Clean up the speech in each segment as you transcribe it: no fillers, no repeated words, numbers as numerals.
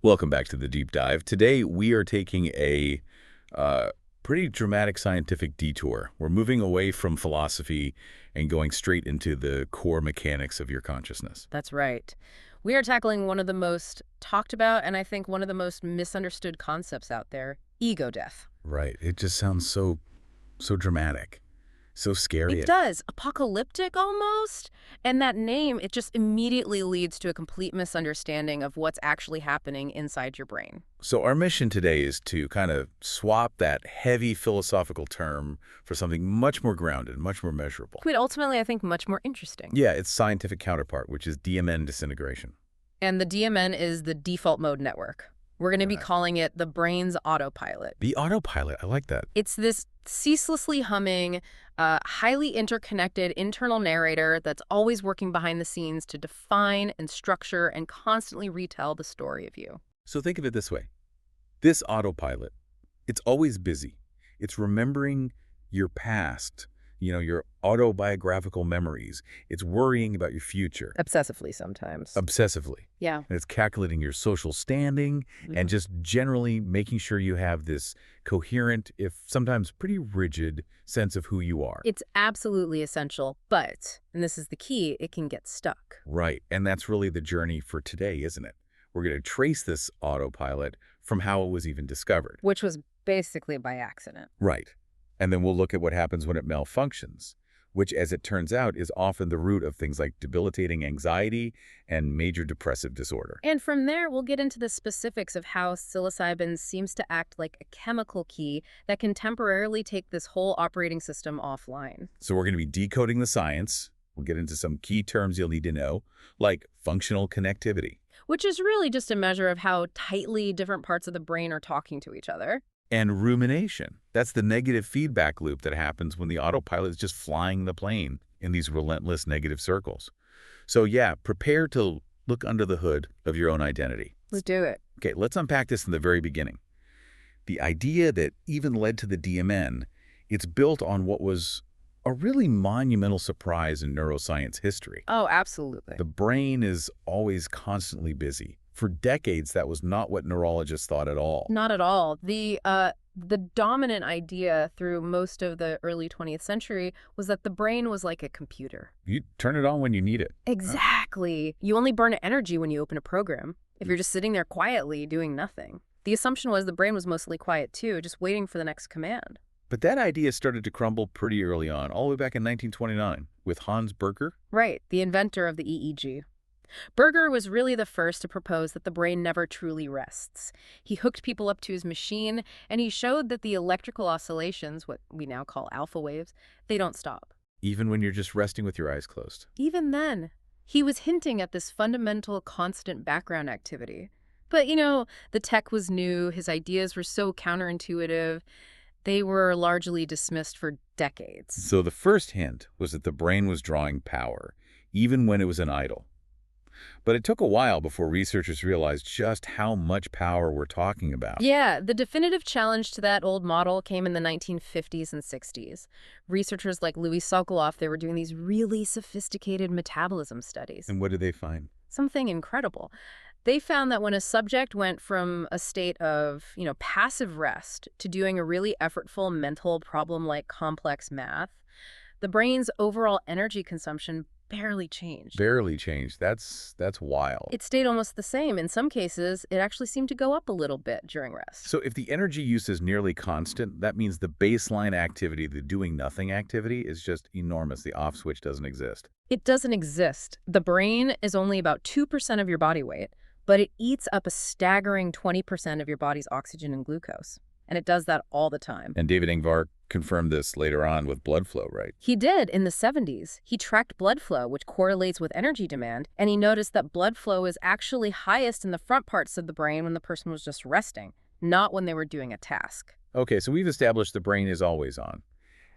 Welcome back to the deep dive. Today we are taking a pretty dramatic scientific detour. We're moving away from philosophy and going straight into the core mechanics of your consciousness. That's right. We are tackling one of the most talked about and I think one of the most misunderstood concepts out there, ego death. Right. It just sounds so dramatic, so scary. It does. Apocalyptic almost. And that name, it just immediately leads to a complete misunderstanding of what's actually happening inside your brain. So our mission today is to kind of swap that heavy philosophical term for something much more grounded, much more measurable. Quite ultimately, I think, much more interesting. Yeah, its scientific counterpart, which is DMN disintegration. And the DMN is the default mode network. We're going to be calling it the brain's autopilot. The autopilot, I like that. It's this ceaselessly humming, highly interconnected internal narrator that's always working behind the scenes to define and structure and constantly retell the story of you. So think of it this way. This autopilot, it's always busy. It's remembering your past, your autobiographical memories. It's worrying about your future. Obsessively sometimes. Obsessively. Yeah. And it's calculating your social standing and just generally making sure you have this coherent, if sometimes pretty rigid, sense of who you are. It's absolutely essential, but, and this is the key, it can get stuck. Right. And that's really the journey for today, isn't it? We're going to trace this autopilot from how it was even discovered. Which was basically by accident. Right. And then we'll look at what happens when it malfunctions, which, as it turns out, is often the root of things like debilitating anxiety and major depressive disorder. And from there, we'll get into the specifics of how psilocybin seems to act like a chemical key that can temporarily take this whole operating system offline. So we're going to be decoding the science. We'll get into some key terms you'll need to know, like functional connectivity. Which is really just a measure of how tightly different parts of the brain are talking to each other. And rumination. That's the negative feedback loop that happens when the autopilot is just flying the plane in these relentless negative circles. So yeah, prepare to look under the hood of your own identity. Let's do it. Okay, let's unpack this in the very beginning. The idea that even led to the DMN, it's built on what was a really monumental surprise in neuroscience history. Oh, absolutely. The brain is always constantly busy. For decades, that was not what neurologists thought at all. Not at all. The dominant idea through most of the early 20th century was that the brain was like a computer. You turn it on when you need it. Exactly. You only burn energy when you open a program. If you're just sitting there quietly doing nothing. The assumption was the brain was mostly quiet too, just waiting for the next command. But that idea started to crumble pretty early on, all the way back in 1929, with Hans Berger. Right, the inventor of the EEG. Berger was really the first to propose that the brain never truly rests. He hooked people up to his machine, and he showed that the electrical oscillations, what we now call alpha waves, they don't stop. Even when you're just resting with your eyes closed. Even then, he was hinting at this fundamental constant background activity. But, the tech was new, his ideas were so counterintuitive, they were largely dismissed for decades. So the first hint was that the brain was drawing power, even when it was an idle. But it took a while before researchers realized just how much power we're talking about. Yeah, the definitive challenge to that old model came in the 1950s and 60s. Researchers like Louis Sokoloff, they were doing these really sophisticated metabolism studies. And what did they find? Something incredible. They found that when a subject went from a state of, passive rest to doing a really effortful mental problem like complex math, the brain's overall energy consumption barely changed. Barely changed. That's wild. It stayed almost the same. In some cases, it actually seemed to go up a little bit during rest. So if the energy use is nearly constant, that means the baseline activity, the doing nothing activity, is just enormous. The off switch doesn't exist. It doesn't exist. The brain is only about 2% of your body weight, but it eats up a staggering 20% of your body's oxygen and glucose. And it does that all the time. And David Ingvar confirmed this later on with blood flow, right? He did in the 70s. He tracked blood flow, which correlates with energy demand, and he noticed that blood flow is actually highest in the front parts of the brain when the person was just resting, not when they were doing a task. Okay, so we've established the brain is always on.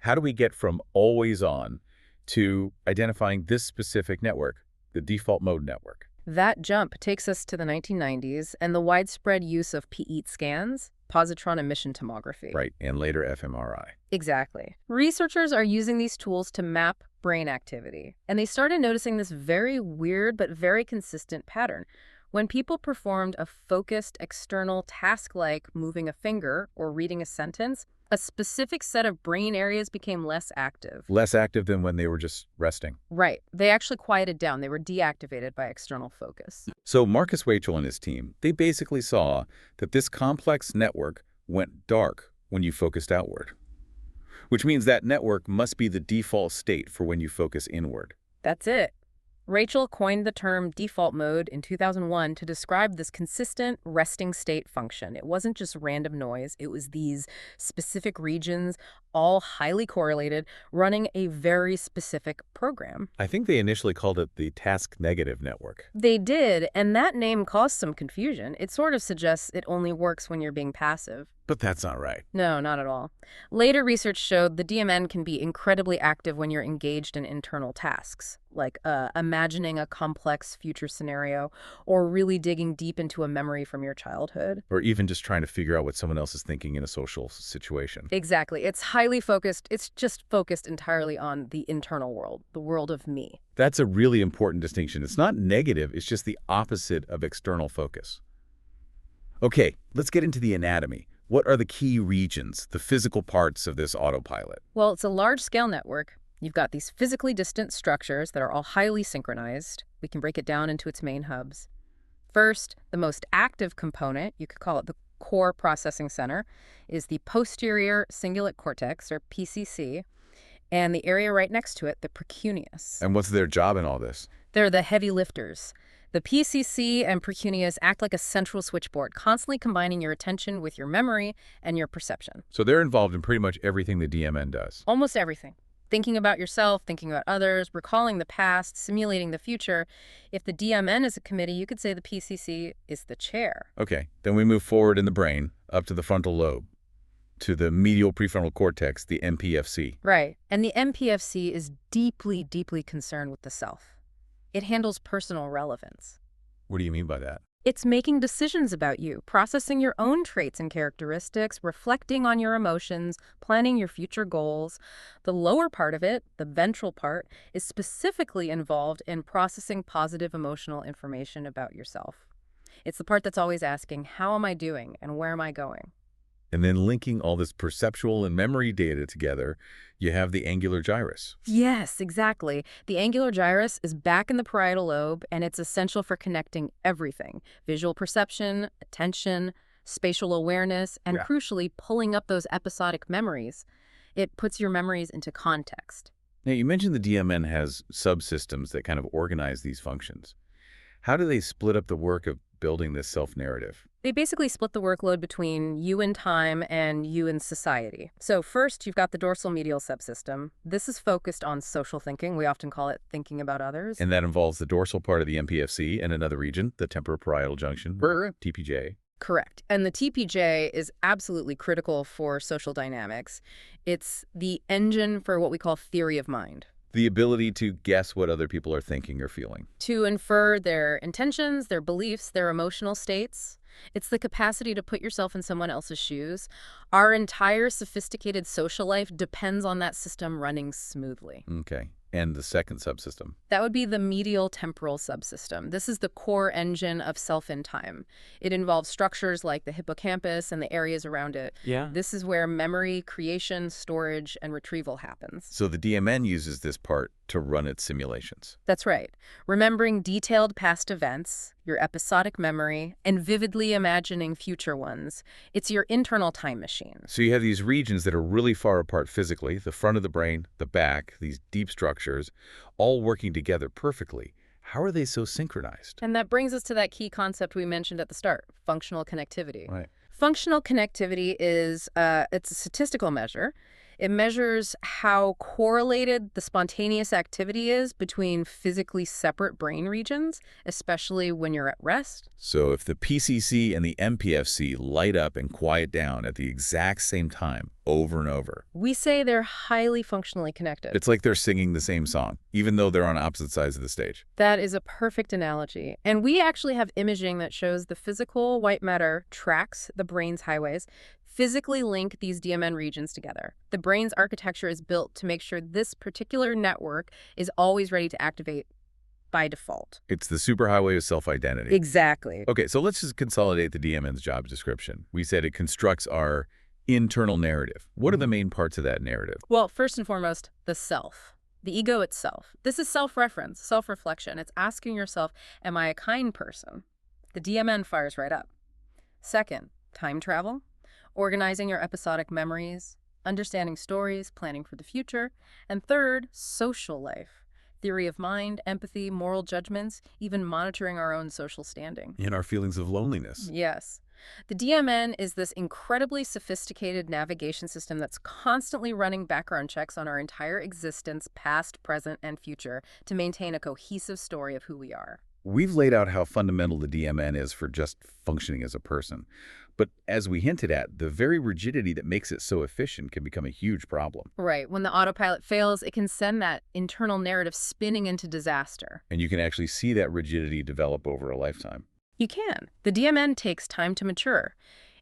How do we get from always on to identifying this specific network, the default mode network? That jump takes us to the 1990s and the widespread use of PET scans, positron emission tomography. Right, and later fMRI. Exactly. Researchers are using these tools to map brain activity, and they started noticing this very weird but very consistent pattern, When people performed a focused external task like moving a finger or reading a sentence, a specific set of brain areas became less active. Less active than when they were just resting. Right. They actually quieted down. They were deactivated by external focus. So Marcus Waechel and his team, they basically saw that this complex network went dark when you focused outward, which means that network must be the default state for when you focus inward. That's it. Rachel coined the term default mode in 2001 to describe this consistent resting state function. It wasn't just random noise. It was these specific regions, all highly correlated, running a very specific program. I think they initially called it the task-negative network. They did, and that name caused some confusion. It sort of suggests it only works when you're being passive. But that's not right. No, not at all. Later research showed the DMN can be incredibly active when you're engaged in internal tasks, like imagining a complex future scenario or really digging deep into a memory from your childhood. Or even just trying to figure out what someone else is thinking in a social situation. Exactly. It's highly focused. It's just focused entirely on the internal world, the world of me. That's a really important distinction. It's not negative, it's just the opposite of external focus. Okay, let's get into the anatomy. What are the key regions, the physical parts of this autopilot? Well, it's a large-scale network. You've got these physically distant structures that are all highly synchronized. We can break it down into its main hubs. First, the most active component, you could call it the core processing center, is the posterior cingulate cortex, or PCC, and the area right next to it, the precuneus. And what's their job in all this? They're the heavy lifters. The PCC and precuneus act like a central switchboard, constantly combining your attention with your memory and your perception. So they're involved in pretty much everything the DMN does. Almost everything. Thinking about yourself, thinking about others, recalling the past, simulating the future. If the DMN is a committee, you could say the PCC is the chair. Okay, then we move forward in the brain, up to the frontal lobe, to the medial prefrontal cortex, the MPFC. Right. And the MPFC is deeply, deeply concerned with the self. It handles personal relevance. What do you mean by that? It's making decisions about you, processing your own traits and characteristics, reflecting on your emotions, planning your future goals. The lower part of it, the ventral part, is specifically involved in processing positive emotional information about yourself. It's the part that's always asking, how am I doing and where am I going? And then linking all this perceptual and memory data together, you have the angular gyrus. Yes, exactly. The angular gyrus is back in the parietal lobe, and it's essential for connecting everything: visual perception, attention, spatial awareness, and crucially, pulling up those episodic memories. It puts your memories into context. Now, you mentioned the DMN has subsystems that kind of organize these functions. How do they split up the work of building this self-narrative? They basically split the workload between you in time and you in society. So first, you've got the dorsal medial subsystem. This is focused on social thinking. We often call it thinking about others. And that involves the dorsal part of the MPFC and another region, the temporoparietal junction, TPJ. Correct. And the TPJ is absolutely critical for social dynamics. It's the engine for what we call theory of mind. The ability to guess what other people are thinking or feeling. To infer their intentions, their beliefs, their emotional states. It's the capacity to put yourself in someone else's shoes. Our entire sophisticated social life depends on that system running smoothly. Okay. And the second subsystem? That would be the medial temporal subsystem. This is the core engine of self in time. It involves structures like the hippocampus and the areas around it. Yeah. This is where memory, creation, storage, and retrieval happens. So the DMN uses this part to run its simulations. That's right. Remembering detailed past events, your episodic memory, and vividly imagining future ones. It's your internal time machine. So you have these regions that are really far apart physically, the front of the brain, the back, these deep structures, all working together perfectly. How are they so synchronized? And that brings us to that key concept we mentioned at the start, functional connectivity. Right. Functional connectivity is it's a statistical measure. It measures how correlated the spontaneous activity is between physically separate brain regions, especially when you're at rest. So if the PCC and the MPFC light up and quiet down at the exact same time, over and over, we say they're highly functionally connected. it's like they're singing the same song, even though they're on opposite sides of the stage. That is a perfect analogy. And we actually have imaging that shows the physical white matter tracks the brain's highways, physically link these DMN regions together. The brain's architecture is built to make sure this particular network is always ready to activate by default. It's the superhighway of self-identity. Exactly. Okay, so let's just consolidate the DMN's job description. We said it constructs our internal narrative. What are the main parts of that narrative? Well, first and foremost, the self. The ego itself. This is self-reference, self-reflection. It's asking yourself, am I a kind person? The DMN fires right up. Second, time travel, organizing your episodic memories, understanding stories, planning for the future. And third, social life. Theory of mind, empathy, moral judgments, even monitoring our own social standing. In our feelings of loneliness. Yes. The DMN is this incredibly sophisticated navigation system that's constantly running background checks on our entire existence, past, present, and future, to maintain a cohesive story of who we are. We've laid out how fundamental the DMN is for just functioning as a person. But as we hinted at, the very rigidity that makes it so efficient can become a huge problem. Right. When the autopilot fails, it can send that internal narrative spinning into disaster. And you can actually see that rigidity develop over a lifetime. You can. The DMN takes time to mature.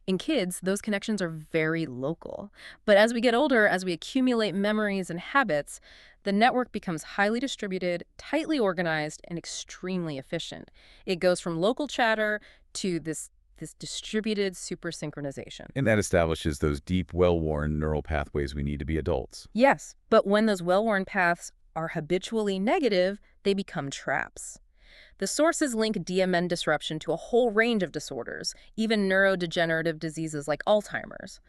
In kids, those connections are very local. But as we get older, as we accumulate memories and habits, the network becomes highly distributed, tightly organized, and extremely efficient. It goes from local chatter to this distributed super-synchronization. And that establishes those deep, well-worn neural pathways we need to be adults. Yes, but when those well-worn paths are habitually negative, they become traps. The sources link DMN disruption to a whole range of disorders, even neurodegenerative diseases like Alzheimer's.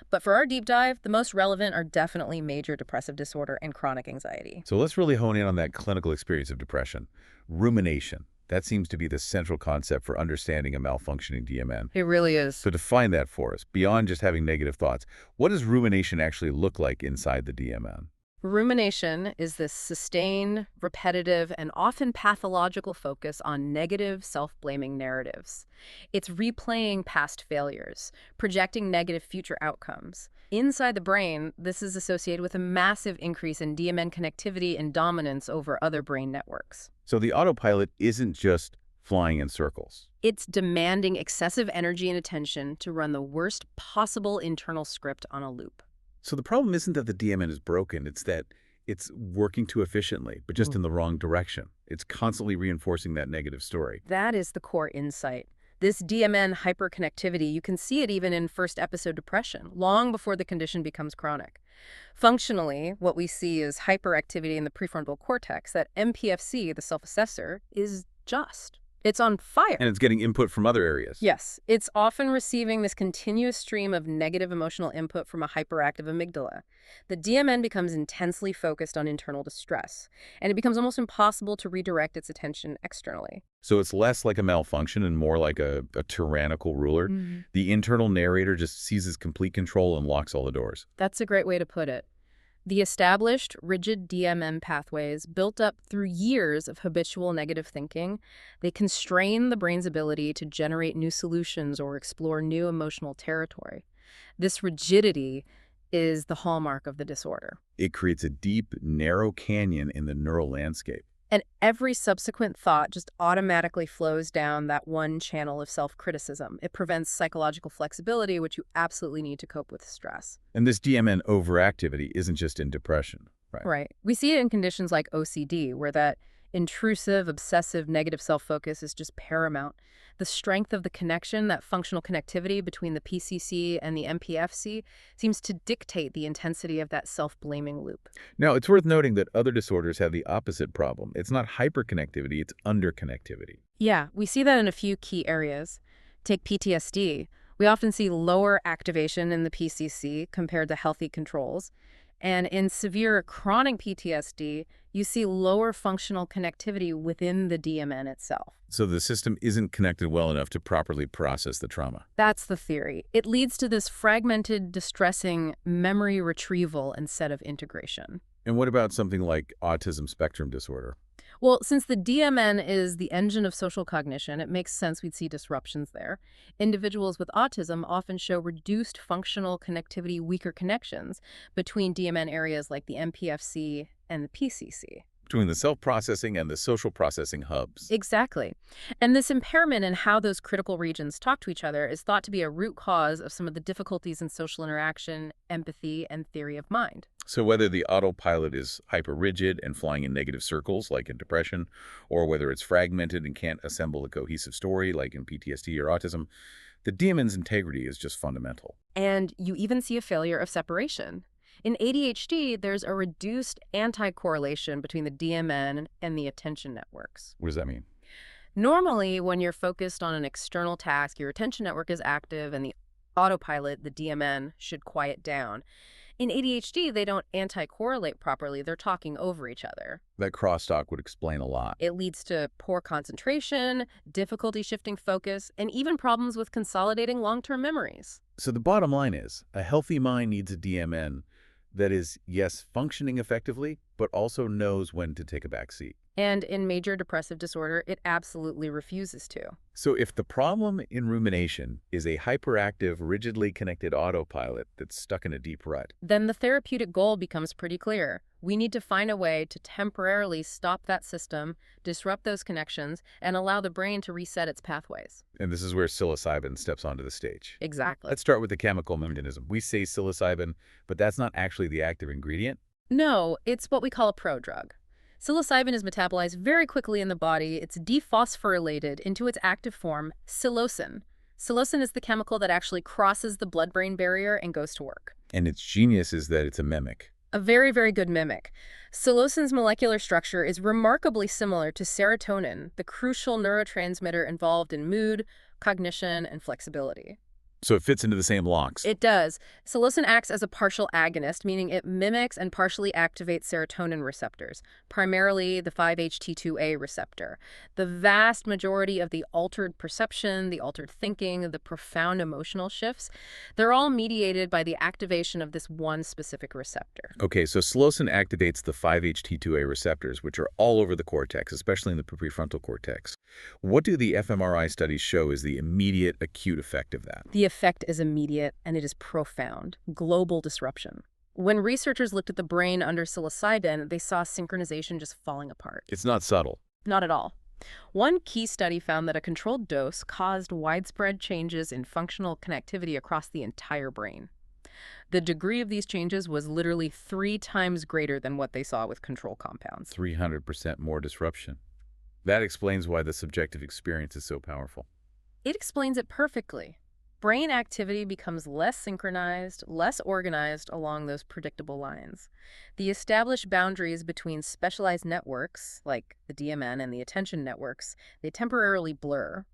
But for our deep dive, the most relevant are definitely major depressive disorder and chronic anxiety. So let's really hone in on that clinical experience of depression. Rumination. That seems to be the central concept for understanding a malfunctioning DMN. It really is. So define that for us. Beyond just having negative thoughts, what does rumination actually look like inside the DMN? Rumination is this sustained, repetitive, and often pathological focus on negative, self-blaming narratives. It's replaying past failures, projecting negative future outcomes. Inside the brain, this is associated with a massive increase in DMN connectivity and dominance over other brain networks. So the autopilot isn't just flying in circles. It's demanding excessive energy and attention to run the worst possible internal script on a loop. So the problem isn't that the DMN is broken, it's that it's working too efficiently, but just in the wrong direction. It's constantly reinforcing that negative story. That is the core insight. This DMN hyperconnectivity, you can see it even in first episode depression, long before the condition becomes chronic. Functionally, what we see is hyperactivity in the prefrontal cortex. That MPFC, the self-assessor, is just. It's on fire. And it's getting input from other areas. Yes, it's often receiving this continuous stream of negative emotional input from a hyperactive amygdala. The DMN becomes intensely focused on internal distress, and it becomes almost impossible to redirect its attention externally. So it's less like a malfunction and more like a tyrannical ruler. The internal narrator just seizes complete control and locks all the doors. That's a great way to put it. The established, rigid DMN pathways, built up through years of habitual negative thinking, they constrain the brain's ability to generate new solutions or explore new emotional territory. This rigidity is the hallmark of the disorder. It creates a deep, narrow canyon in the neural landscape. And every subsequent thought just automatically flows down that one channel of self-criticism. It prevents psychological flexibility, which you absolutely need to cope with stress. And this DMN overactivity isn't just in depression, right? Right. We see it in conditions like OCD, where that intrusive, obsessive, negative self-focus is just paramount. The strength of the connection, that functional connectivity between the PCC and the MPFC, seems to dictate the intensity of that self-blaming loop. Now, it's worth noting that other disorders have the opposite problem. It's not hyperconnectivity, it's underconnectivity. Yeah, we see that in a few key areas. Take PTSD. We often see lower activation in the PCC compared to healthy controls. And in severe chronic PTSD, you see lower functional connectivity within the DMN itself. So the system isn't connected well enough to properly process the trauma. That's the theory. It leads to this fragmented, distressing memory retrieval instead of integration. And what about something like autism spectrum disorder? Well, since the DMN is the engine of social cognition, it makes sense we'd see disruptions there. Individuals with autism often show reduced functional connectivity, weaker connections between DMN areas like the MPFC and the PCC. between the self-processing and the social processing hubs. Exactly. And this impairment in how those critical regions talk to each other is thought to be a root cause of some of the difficulties in social interaction, empathy, and theory of mind. So whether the autopilot is hyper-rigid and flying in negative circles, like in depression, or whether it's fragmented and can't assemble a cohesive story, like in PTSD or autism, the DMN's integrity is just fundamental. And you even see a failure of separation. In ADHD, there's a reduced anti-correlation between the DMN and the attention networks. What does that mean? Normally, when you're focused on an external task, your attention network is active and the autopilot, the DMN, should quiet down. In ADHD, they don't anti-correlate properly. They're talking over each other. That crosstalk would explain a lot. It leads to poor concentration, difficulty shifting focus, and even problems with consolidating long-term memories. So the bottom line is, a healthy mind needs a DMN that is, yes, functioning effectively, but also knows when to take a back seat. And in major depressive disorder, it absolutely refuses to. So if the problem in rumination is a hyperactive, rigidly connected autopilot that's stuck in a deep rut, Then the therapeutic goal becomes pretty clear. We need to find a way to temporarily stop that system, disrupt those connections, and allow the brain to reset its pathways. and this is where psilocybin steps onto the stage. Exactly. Let's start with the chemical mechanism. We say psilocybin, but that's not actually the active ingredient. No, it's what we call a prodrug. Psilocybin is metabolized very quickly in the body. It's dephosphorylated into its active form, psilocin. Psilocin is the chemical that actually crosses the blood-brain barrier and goes to work. And its genius is that it's a mimic. A very, very good mimic. Psilocin's molecular structure is remarkably similar to serotonin, the crucial neurotransmitter involved in mood, cognition, and flexibility. So it fits into the same locks. It does. Psilocin acts as a partial agonist, meaning it mimics and partially activates serotonin receptors, primarily the 5-HT2A receptor. The vast majority of the altered perception, the altered thinking, the profound emotional shifts, they're all mediated by the activation of this one specific receptor. Okay, so psilocin activates the 5-HT2A receptors, which are all over the cortex, especially in the prefrontal cortex. What do the fMRI studies show is the immediate acute effect of that? The effect is immediate and it is profound. Global disruption. When researchers looked at the brain under psilocybin, they saw synchronization just falling apart. It's not subtle. Not at all. One key study found that a controlled dose caused widespread changes in functional connectivity across the entire brain. The degree of these changes was literally 3 times greater than what they saw with control compounds. 300% more disruption. That explains why the subjective experience is so powerful. It explains it perfectly. Brain activity becomes less synchronized, less organized along those predictable lines. The established boundaries between specialized networks, like the DMN and the attention networks, they temporarily blur.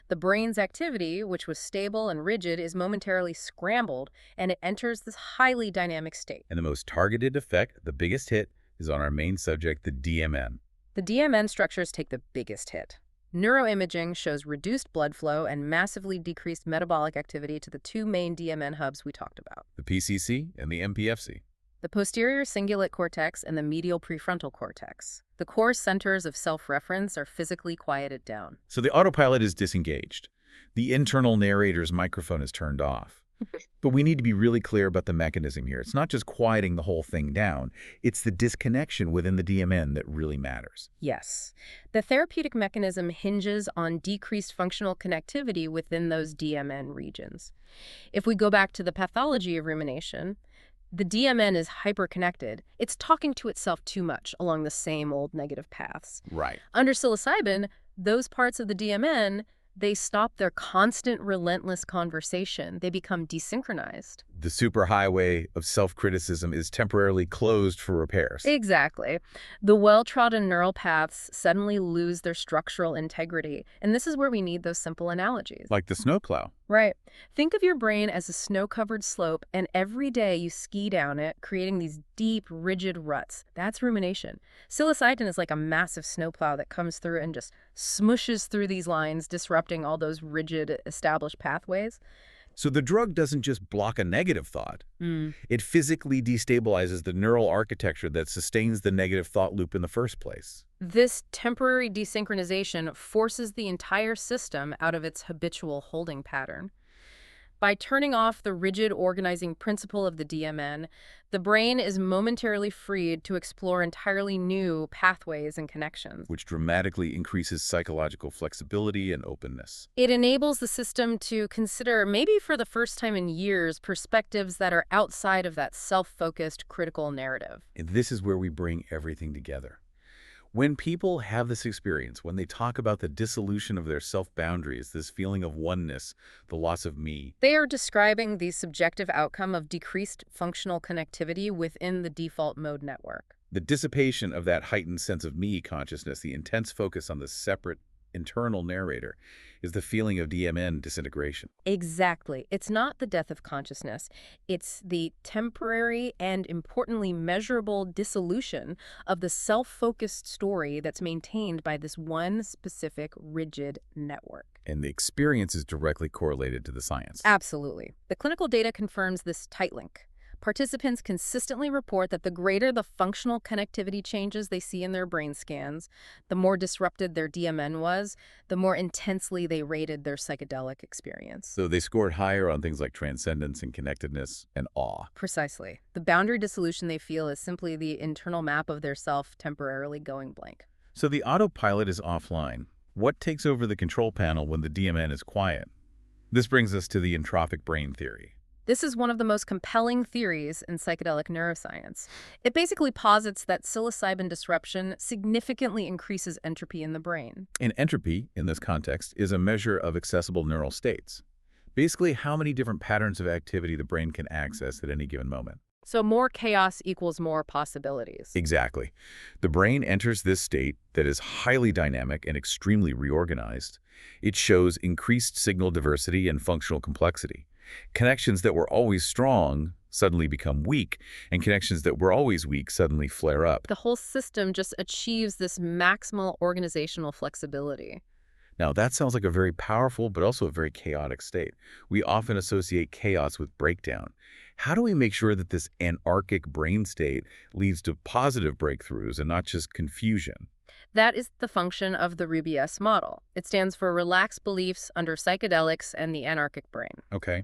The brain's activity, which was stable and rigid, is momentarily scrambled, and it enters this highly dynamic state. And the most targeted effect, the biggest hit, is on our main subject, the DMN. The DMN structures take the biggest hit. Neuroimaging shows reduced blood flow and massively decreased metabolic activity to the 2 main DMN hubs we talked about, The PCC and the MPFC. the posterior cingulate cortex and the medial prefrontal cortex. The core centers of self-reference are physically quieted down. So the autopilot is disengaged. The internal narrator's microphone is turned off. But we need to be really clear about the mechanism here. It's not just quieting the whole thing down. It's the disconnection within the DMN that really matters. Yes. The therapeutic mechanism hinges on decreased functional connectivity within those DMN regions. If we go back to the pathology of rumination, the DMN is hyperconnected. It's talking to itself too much along the same old negative paths. Right. Under psilocybin, those parts of the DMN, they stop their constant, relentless conversation. They become desynchronized. The superhighway of self-criticism is temporarily closed for repairs. Exactly. The well-trodden neural paths suddenly lose their structural integrity. And this is where we need those simple analogies. Like the snowplow. Right. Think of your brain as a snow-covered slope, and every day you ski down it, creating these deep, rigid ruts. That's rumination. Psilocybin is like a massive snowplow that comes through and just smushes through these lines, disrupting all those rigid, established pathways. So the drug doesn't just block a negative thought. It physically destabilizes the neural architecture that sustains the negative thought loop in the first place. This temporary desynchronization forces the entire system out of its habitual holding pattern. By turning off the rigid organizing principle of the DMN, the brain is momentarily freed to explore entirely new pathways and connections. which dramatically increases psychological flexibility and openness. It enables the system to consider, maybe for the first time in years, perspectives that are outside of that self-focused critical narrative. And this is where we bring everything together. When people have this experience, when they talk about the dissolution of their self-boundaries, this feeling of oneness, the loss of me, They are describing the subjective outcome of decreased functional connectivity within the default mode network. the dissipation of that heightened sense of me consciousness, the intense focus on the separate internal narrator, is the feeling of DMN disintegration. Exactly. It's not the death of consciousness. It's the temporary and, importantly, measurable dissolution of the self-focused story that's maintained by this one specific rigid network. And the experience is directly correlated to the science. Absolutely. The clinical data confirms this tight link. Participants consistently report that the greater the functional connectivity changes they see in their brain scans, the more disrupted their DMN was, the more intensely they rated their psychedelic experience. So they scored higher on things like transcendence and connectedness and awe. Precisely. The boundary dissolution they feel is simply the internal map of their self temporarily going blank. So the autopilot is offline. What takes over the control panel when the DMN is quiet? This brings us to the entropic brain theory. This is one of the most compelling theories in psychedelic neuroscience. It basically posits that psilocybin disruption significantly increases entropy in the brain. And entropy, in this context, is a measure of accessible neural states. Basically, how many different patterns of activity the brain can access at any given moment. So more chaos equals more possibilities. Exactly. The brain enters this state that is highly dynamic and extremely reorganized. It shows increased signal diversity and functional complexity. Connections that were always strong suddenly become weak, and connections that were always weak suddenly flare up. The whole system just achieves this maximal organizational flexibility. Now, that sounds like a very powerful but also a very chaotic state. We often associate chaos with breakdown. How do we make sure that this anarchic brain state leads to positive breakthroughs and not just confusion? That is the function of the RBS model. It stands for Relaxed Beliefs Under Psychedelics and the Anarchic Brain. Okay.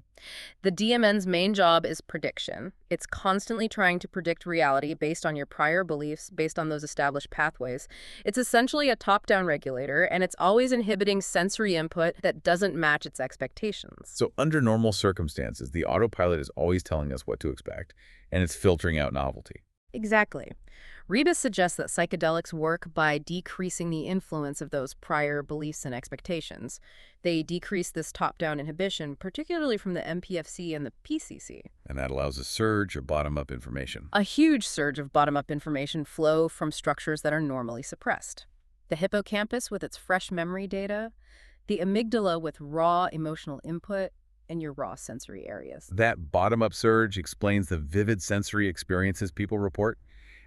The DMN's main job is prediction. It's constantly trying to predict reality based on your prior beliefs, based on those established pathways. It's essentially a top-down regulator, and it's always inhibiting sensory input that doesn't match its expectations. So under normal circumstances, the autopilot is always telling us what to expect, and it's filtering out novelty. Exactly. Rebus suggests that psychedelics work by decreasing the influence of those prior beliefs and expectations. They decrease this top-down inhibition, particularly from the MPFC and the PCC. And that allows a surge of bottom-up information. A huge surge of bottom-up information flow from structures that are normally suppressed. The hippocampus with its fresh memory data, the amygdala with raw emotional input, and your raw sensory areas. That bottom-up surge explains the vivid sensory experiences people report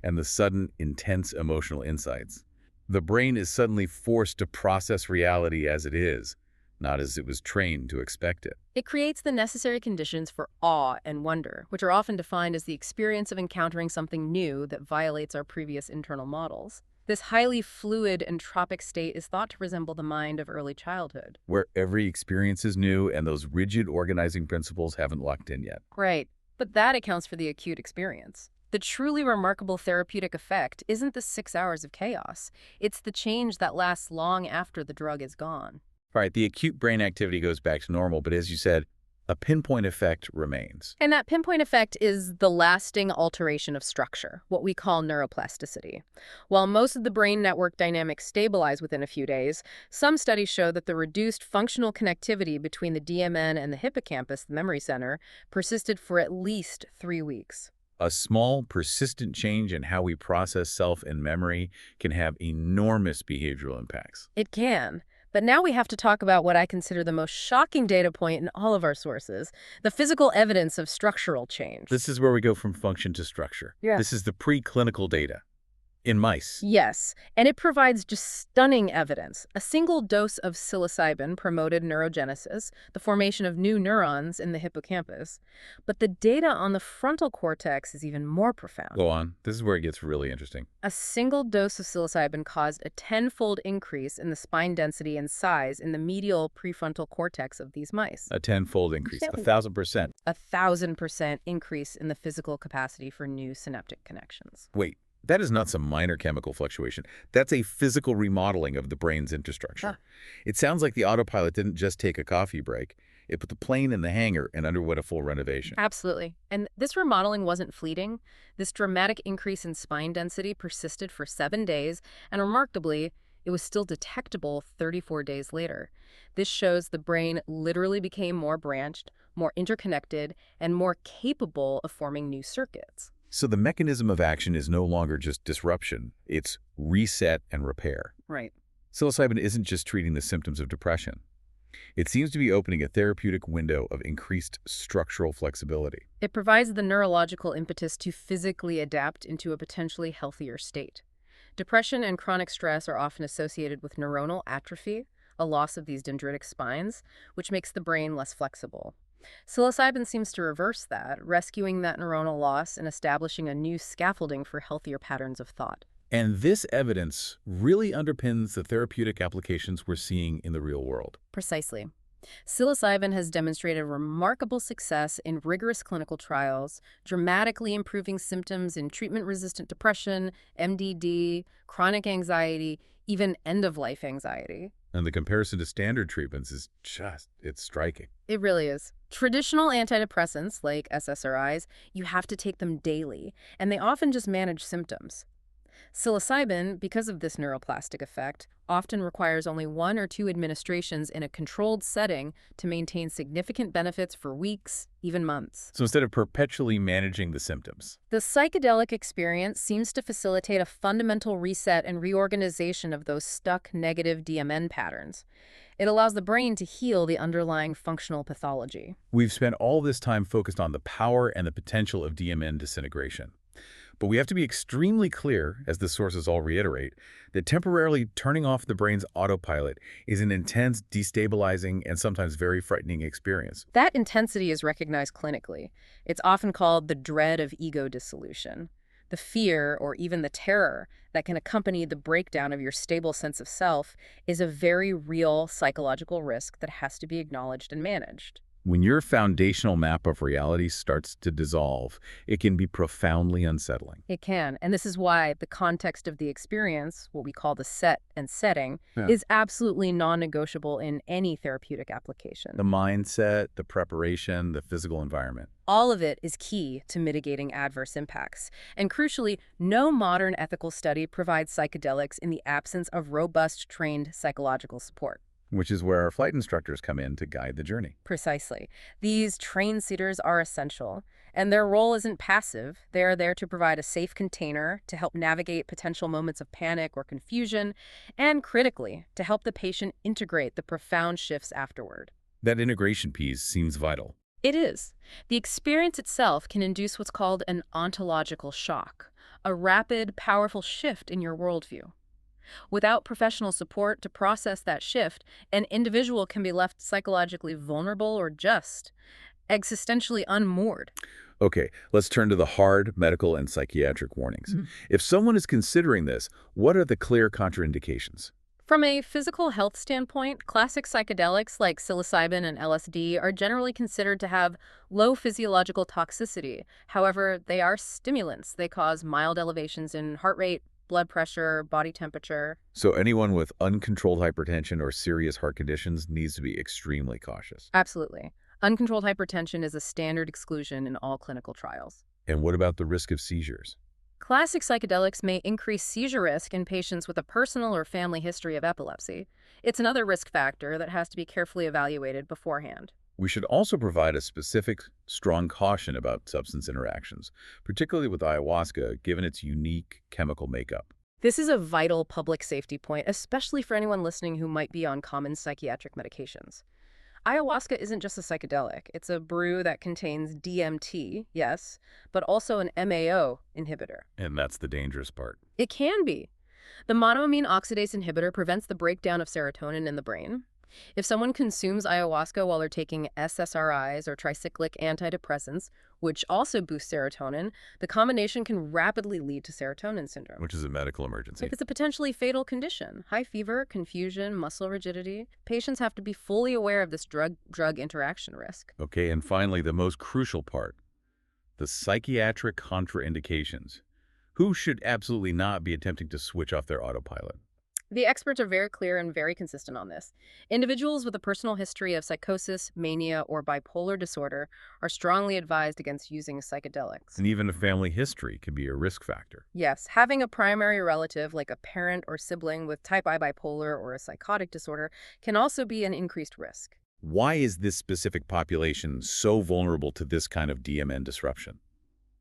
and the sudden, intense emotional insights. The brain is suddenly forced to process reality as it is, not as it was trained to expect it. It creates the necessary conditions for awe and wonder, which are often defined as the experience of encountering something new that violates our previous internal models. This highly fluid entropic state is thought to resemble the mind of early childhood. Where every experience is new and those rigid organizing principles haven't locked in yet. Right, but that accounts for the acute experience. The truly remarkable therapeutic effect isn't the 6 hours of chaos. It's the change that lasts long after the drug is gone. All right, the acute brain activity goes back to normal, but as you said, a pinpoint effect remains. And that pinpoint effect is the lasting alteration of structure, what we call neuroplasticity. While most of the brain network dynamics stabilize within a few days, some studies show that the reduced functional connectivity between the DMN and the hippocampus, the memory center, persisted for at least 3 weeks. A small, persistent change in how we process self and memory can have enormous behavioral impacts. It can. But now we have to talk about what I consider the most shocking data point in all of our sources, the physical evidence of structural change. This is where we go from function to structure. Yeah. This is the preclinical data. In mice. Yes, and it provides just stunning evidence. A single dose of psilocybin promoted neurogenesis, the formation of new neurons in the hippocampus. But the data on the frontal cortex is even more profound. Go on. This is where it gets really interesting. A single dose of psilocybin caused a tenfold increase in the spine density and size in the medial prefrontal cortex of these mice. A tenfold increase, Yeah. 1,000%. 1,000% increase in the physical capacity for new synaptic connections. Wait, that is not some minor chemical fluctuation. That's a physical remodeling of the brain's infrastructure. It sounds like the autopilot didn't just take a coffee break. It put the plane in the hangar and underwent a full renovation. Absolutely. And this remodeling wasn't fleeting. This dramatic increase in spine density persisted for 7 days, and remarkably, it was still detectable 34 days later. This shows the brain literally became more branched, more interconnected, and more capable of forming new circuits. So the mechanism of action is no longer just disruption. It's reset and repair. Right. Psilocybin isn't just treating the symptoms of depression. It seems to be opening a therapeutic window of increased structural flexibility. It provides the neurological impetus to physically adapt into a potentially healthier state. Depression and chronic stress are often associated with neuronal atrophy, a loss of these dendritic spines, which makes the brain less flexible. Psilocybin seems to reverse that, rescuing that neuronal loss and establishing a new scaffolding for healthier patterns of thought. And this evidence really underpins the therapeutic applications we're seeing in the real world. Precisely. Psilocybin has demonstrated remarkable success in rigorous clinical trials, dramatically improving symptoms in treatment-resistant depression, MDD, chronic anxiety, even end-of-life anxiety. And the comparison to standard treatments is it's striking. It really is. Traditional antidepressants, like SSRIs, you have to take them daily, and they often just manage symptoms. Psilocybin, because of this neuroplastic effect, often requires only 1 or 2 administrations in a controlled setting to maintain significant benefits for weeks, even months. So instead of perpetually managing the symptoms. The psychedelic experience seems to facilitate a fundamental reset and reorganization of those stuck negative DMN patterns. It allows the brain to heal the underlying functional pathology. We've spent all this time focused on the power and the potential of DMN disintegration. But we have to be extremely clear, as the sources all reiterate, that temporarily turning off the brain's autopilot is an intense, destabilizing, and sometimes very frightening experience. That intensity is recognized clinically. It's often called the dread of ego dissolution. The fear, or even the terror, that can accompany the breakdown of your stable sense of self is a very real psychological risk that has to be acknowledged and managed. When your foundational map of reality starts to dissolve, it can be profoundly unsettling. It can, and this is why the context of the experience, what we call the set and setting, Yeah. is absolutely non-negotiable in any therapeutic application. The mindset, the preparation, the physical environment. All of it is key to mitigating adverse impacts. And crucially, no modern ethical study provides psychedelics in the absence of robust, trained psychological support. Which is where our flight instructors come in to guide the journey. Precisely. These trained seaters are essential, and their role isn't passive. They are there to provide a safe container to help navigate potential moments of panic or confusion, and critically, to help the patient integrate the profound shifts afterward. That integration piece seems vital. It is. The experience itself can induce what's called an ontological shock, a rapid, powerful shift in your worldview. Without professional support to process that shift, an individual can be left psychologically vulnerable or just existentially unmoored. Okay, let's turn to the hard medical and psychiatric warnings. If someone is considering this, what are the clear contraindications? From a physical health standpoint, classic psychedelics like psilocybin and LSD are generally considered to have low physiological toxicity. However, they are stimulants. They cause mild elevations in heart rate, blood pressure, body temperature. So anyone with uncontrolled hypertension or serious heart conditions needs to be extremely cautious. Absolutely. Uncontrolled hypertension is a standard exclusion in all clinical trials. And what about the risk of seizures? Classic psychedelics may increase seizure risk in patients with a personal or family history of epilepsy. It's another risk factor that has to be carefully evaluated beforehand. We should also provide a specific, strong caution about substance interactions, particularly with ayahuasca, given its unique chemical makeup. This is a vital public safety point, especially for anyone listening who might be on common psychiatric medications. Ayahuasca isn't just a psychedelic. It's a brew that contains DMT, yes, but also an MAO inhibitor. And that's the dangerous part. It can be. The monoamine oxidase inhibitor prevents the breakdown of serotonin in the brain. If someone consumes ayahuasca while they're taking SSRIs or tricyclic antidepressants, which also boost serotonin, the combination can rapidly lead to serotonin syndrome. Which is a medical emergency. It's a potentially fatal condition. High fever, confusion, muscle rigidity. Patients have to be fully aware of this drug-drug interaction risk. Okay, and finally, the most crucial part, the psychiatric contraindications. Who should absolutely not be attempting to switch off their autopilot? The experts are very clear and very consistent on this. Individuals with a personal history of psychosis, mania, or bipolar disorder are strongly advised against using psychedelics. And even a family history can be a risk factor. Yes, having a primary relative, like a parent or sibling with type I bipolar or a psychotic disorder, can also be an increased risk. Why is this specific population so vulnerable to this kind of DMN disruption?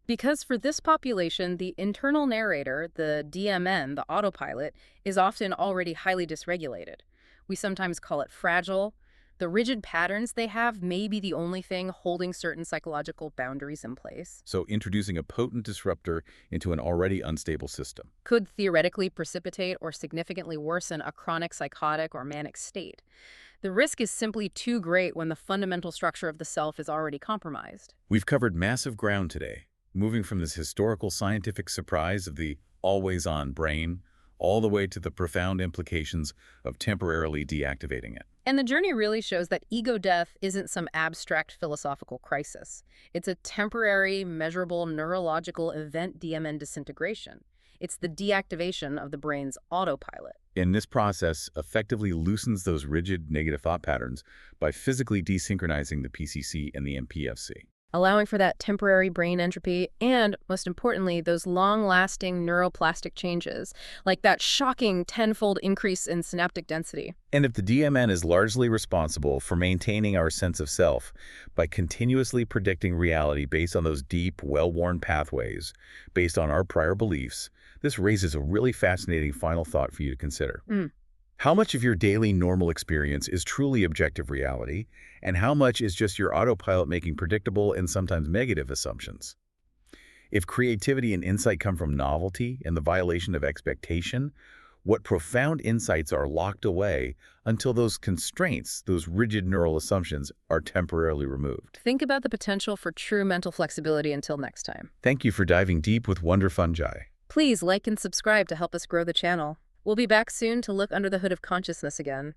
Because for this population, the internal narrator, the DMN, the autopilot, is often already highly dysregulated. We sometimes call it fragile. The rigid patterns they have may be the only thing holding certain psychological boundaries in place. So introducing a potent disruptor into an already unstable system. Could theoretically precipitate or significantly worsen a chronic psychotic or manic state. The risk is simply too great when the fundamental structure of the self is already compromised. We've covered massive ground today, moving from this historical scientific surprise of the always-on brain all the way to the profound implications of temporarily deactivating it. And the journey really shows that ego death isn't some abstract philosophical crisis. It's a temporary, measurable neurological event, DMN disintegration. It's the deactivation of the brain's autopilot. And this process effectively loosens those rigid negative thought patterns by physically desynchronizing the PCC and the MPFC. Allowing for that temporary brain entropy and, most importantly, those long-lasting neuroplastic changes, like that shocking tenfold increase in synaptic density. And if the DMN is largely responsible for maintaining our sense of self by continuously predicting reality based on those deep, well-worn pathways, based on our prior beliefs, this raises a really fascinating final thought for you to consider. How much of your daily normal experience is truly objective reality, and how much is just your autopilot making predictable and sometimes negative assumptions? If creativity and insight come from novelty and the violation of expectation, what profound insights are locked away until those constraints, those rigid neural assumptions, are temporarily removed? Think about the potential for true mental flexibility until next time. Thank you for diving deep with Wonder Fungi. Please like and subscribe to help us grow the channel. We'll be back soon to look under the hood of consciousness again.